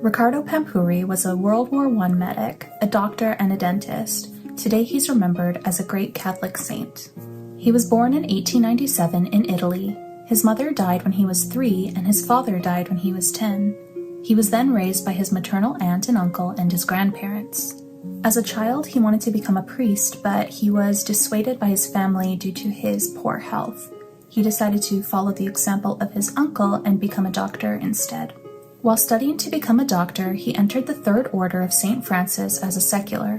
Riccardo Pampuri was a World War I medic, a doctor, and a dentist. Today he's remembered as a great Catholic saint. He was born in 1897 in Italy. His mother died when he was 3 and his father died when he was 10. He was then raised by his maternal aunt and uncle and his grandparents. As a child, he wanted to become a priest, but he was dissuaded by his family due to his poor health. He decided to follow the example of his uncle and become a doctor instead. While studying to become a doctor, he entered the Third Order of St. Francis as a secular.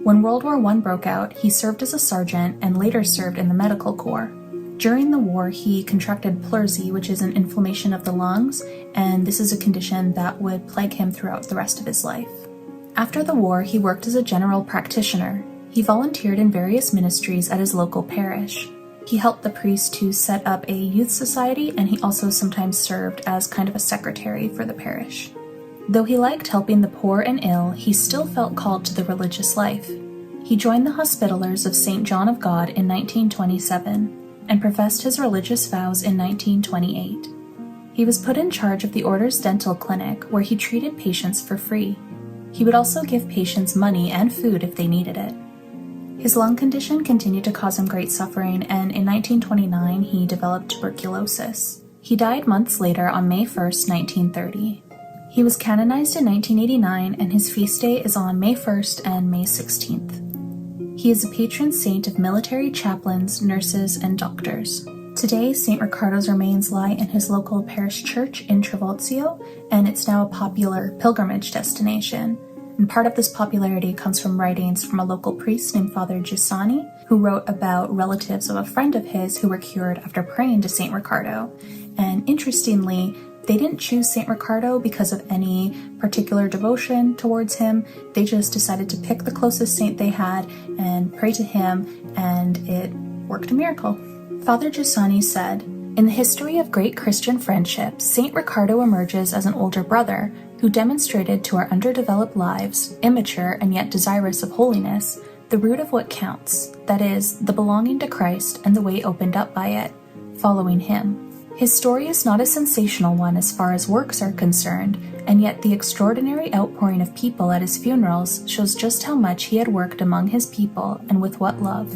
When World War I broke out, he served as a sergeant and later served in the medical corps. During the war, he contracted pleurisy, which is an inflammation of the lungs, and this is a condition that would plague him throughout the rest of his life. After the war, he worked as a general practitioner. He volunteered in various ministries at his local parish. He helped the priest to set up a youth society, and he also sometimes served as kind of a secretary for the parish. Though he liked helping the poor and ill, he still felt called to the religious life. He joined the Hospitallers of St. John of God in 1927 and professed his religious vows in 1928. He was put in charge of the Order's dental clinic, where he treated patients for free. He would also give patients money and food if they needed it. His lung condition continued to cause him great suffering, and in 1929 he developed tuberculosis. He died months later on May 1st, 1930. He was canonized in 1989, and his feast day is on May 1st and May 16th. He is a patron saint of military chaplains, nurses, and doctors. Today, St. Riccardo's remains lie in his local parish church in Trivolzio, and it's now a popular pilgrimage destination. And part of this popularity comes from writings from a local priest named Father Giussani, who wrote about relatives of a friend of his who were cured after praying to St. Riccardo. And interestingly, they didn't choose St. Riccardo because of any particular devotion towards him. They just decided to pick the closest saint they had and pray to him, and it worked a miracle. Father Giussani said, "In the history of great Christian friendship, St. Riccardo emerges as an older brother who demonstrated to our underdeveloped lives, immature and yet desirous of holiness, the root of what counts, that is, the belonging to Christ and the way opened up by it, following him. His story is not a sensational one as far as works are concerned, and yet the extraordinary outpouring of people at his funerals shows just how much he had worked among his people and with what love.